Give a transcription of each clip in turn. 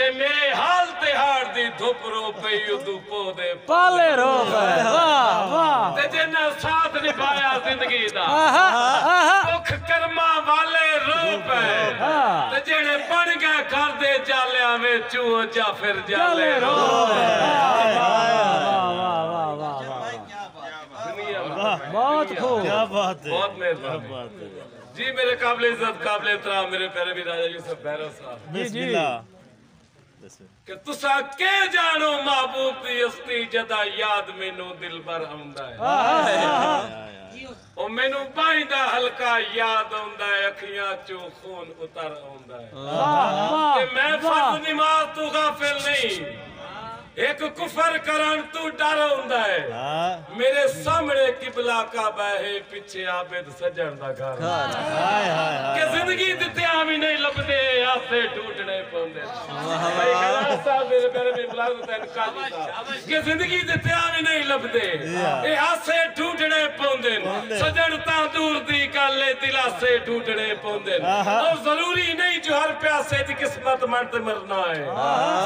ते मेरे हाल तिहाड़ दी धुप रो पई उदू पोदे पाले रो पे वाह वाह ते जिन्ना साथ निभाया जिंदगी दा भुख कर्मा वाले रो पे ते जेड़े बन गए घर दे जालियां विच जा फिर जाले रो बहुत खूब क्या बात है बहुत मेहरबानी जी मेरे काबिल इज्जत काबिल एहतराम मेरे प्यारे भी राजा यूसुफ भैरव साहब बिस्मिल्लाह कि तुसा के जानो महबूब दी हस्ती जदा याद मैनू दिल भर आउंदा है ओ मैनू बाई दा हल्का याद आउंदा है अखियां चो खून उतर आउंदा है ते मैं फर्ज नमाज तू गाफिल नहीं एक कुफर करन तू डर आउंदा है मेरे सामने किबला काबा है पीछे आबिद सजन दा घर हाय हाय कि जिंदगी दित्ते भी नहीं लभदे आसे टूटने पौंदे भाई खैरा साहब मेरे प्यारे में बुला देता काजी साहब कि जिंदगी दित्ते भी नहीं लभदे ए आसे टूटने पौंदे सजन ता दूर दी गल है दिलासे टूटने पौंदे और जरूरी नहीं जो हर प्यासे दी किस्मत मानते मरना है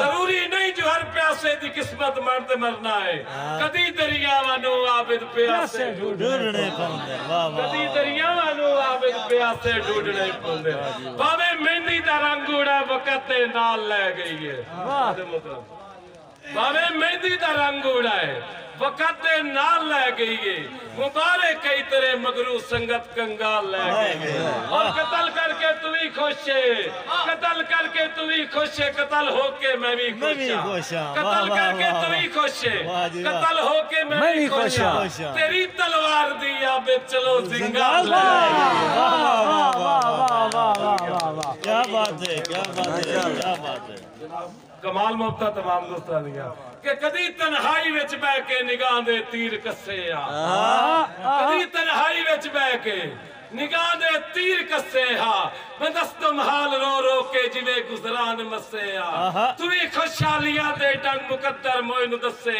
जरूरी नहीं जो हर प्यासे दी किस्मत मानते मरना है कदी दरियावां आबिद प्यासे ढूंढने पौंदे वाह वाह कदी दरियावां आबिद प्यासे ढूंढने पौंदे भावे मेहंदी दा रंग उड़ा वक्त दे नाल ले गई है भावे मेहंदी दा रंग उड़ा है वक्त दे नाल ले गई है मुबारक कई तेरे मगरू संगत कंगाल ले गई और कत्ल करके तू भी खुश है कत्ल करके तू भी खुश है कत्ल होके मैं भी खुश हूं कत्ल करके तू भी खुश है कत्ल होके मैं भी खुश हूं तेरी तलवार दी आबे चलो जिंगाल ले क्या बात है क्या बात है क्या बात है कमाल मुफ्ता तमाम दोस्तां दियां कि कदी तन्हाई विच बैठ के निगाह दे तीर कसे कदी तन्हाई विच बैठ के निगाह दे तीर कसे मैं दस्तम हाल रो रो के जिवे गुजरान मसे तू भी खुशहालियां दे टंग मुकद्दर मोइन दसे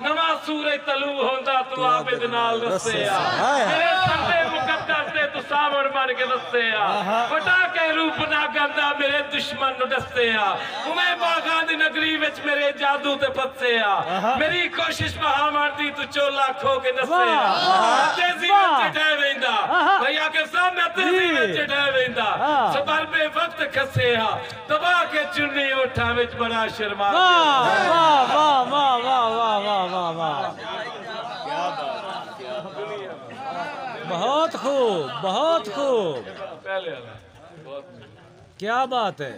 नवा सूरज तलू होंदा तू आबिद नाल दसे मेरे संदे मुकद्दर ते तू सावण बन के दसे फटा के रूप ना गंदा मेरे दुश्मन नु दसे उमे बागा दी नगरी विच मेरे जादू ते फसे मेरी कोशिश महामर दी तू चोला खो के दसे तेजी विच डे वेंदा भैया के सामने तेजी विच डे वेंदा सबर पे वक्त खसे दबा के चुन्नी उठा विच बड़ा शर्मा वाह वाह वाह वाह वाह वाह वाह वाह बहुत खूब बहुत खूब पहले वाला बहुत क्या बात है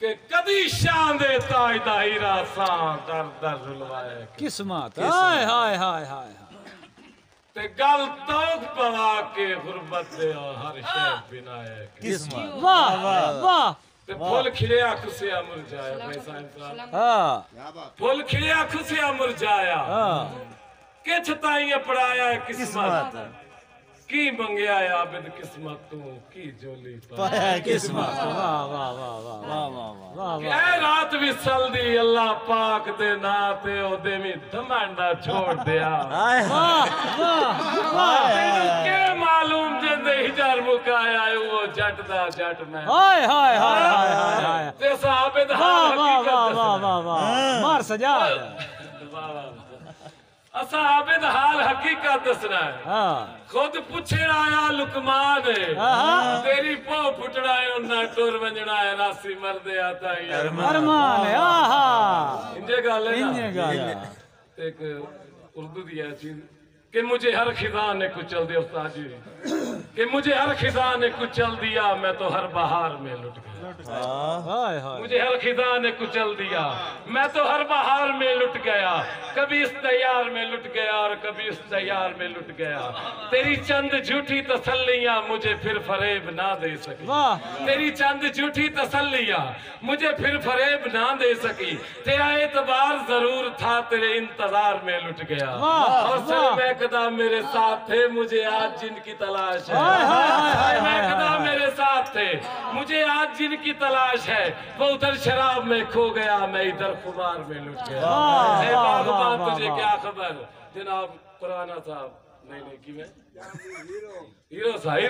कि कदी शान दे ताज दा हीरा सां दर दर रुलवाए किस्मत हाय हाय हाय हाय ते गल तौक पवा के गुरबत दे हर शय बिनाए किस्मत वाह वाह ते फूल खिलिया खुशिया मुरझाया भाई साहब हाँ फूल खिलिया खुशिया मुरझाया के छताई पड़ाया किस्मत की मंगया है आबिद किस्मत तू की जोली पाया किस्मत वाह वाह वाह वाह वाह वाह वाह ए रात भी सलदी अल्लाह पाक दे ना ते ओदे भी धमांडा छोड़ दिया हाय वाह वाह के मालूम जिंदे हिजर मुकाया वो जट दा जट मैं हाय हाय हाय हाय हाय ते साबिद वाह हाल वाह हकीकत वाह वाह वाह वाह मार सजा असा आबिद हाल हकीकत दसना है हाँ खुद पुछण आया लुकमान तेरी पो फुटना है उन्ना टुर वंजना है रासी मरदे आता ही अरमान है आहा इंजे गल है इंजे गल एक उर्दू दी है चीज कि मुझे हर खिजा ने कुचल दिया उस्ताद जी कि मुझे हर खिजा ने कुचल दिया मैं तो हर बहार में लुट गया हाय हाय मुझे हर खिजा ने कुचल दिया मैं तो हर बहार में लुट गया कभी इस तैयार में लुट गया और कभी इस तैयार में लुट गया तेरी चंद झूठी तसल्लियां मुझे फिर फरेब ना दे सकी वाह तेरी चंद झूठी तसल्लियां मुझे फिर फरेब ना दे सकी तेरा एतबार जरूर था तेरे इंतजार में लुट गया और सर मैं कदम मेरे साथ थे मुझे आज जिनकी तलाश है मैं कदम मेरे साथ थे मुझे आज जिनकी तलाश है वो उधर शराब में खो गया मैं इधर खुमार में लुट गया तुझे क्या खबर जनाब पुराना साहब नहीं कि मैं हीरो सा ए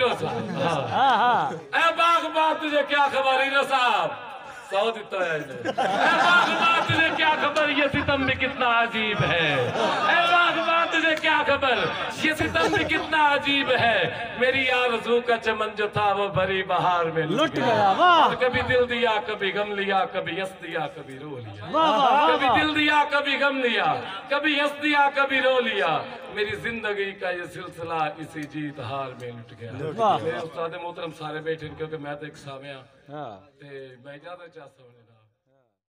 बागबान तुझे क्या खबर हीरा साहब 100 देता है वाह तुझे क्या खबर ये सितम भी कितना अजीब है वाह तुझे क्या खबर ये सितम भी कितना अजीब है मेरी आरज़ू का चमन जो था वो भरी बहार में लुट गया वाह कभी दिल दिया कभी गम लिया कभी हंस दिया कभी रो लिया वाह कभी दिल दिया कभी गम लिया कभी हंस दिया कभी रो लिया मेरी जिंदगी का ये सिलसिला इसी जीत हार में लुट गया वाह। मेरे उस्ताद मोहतरम सारे बैठे क्योंकि मैं तो एक सामिया हाँ ते मैं ज्यादा चाहता हूँ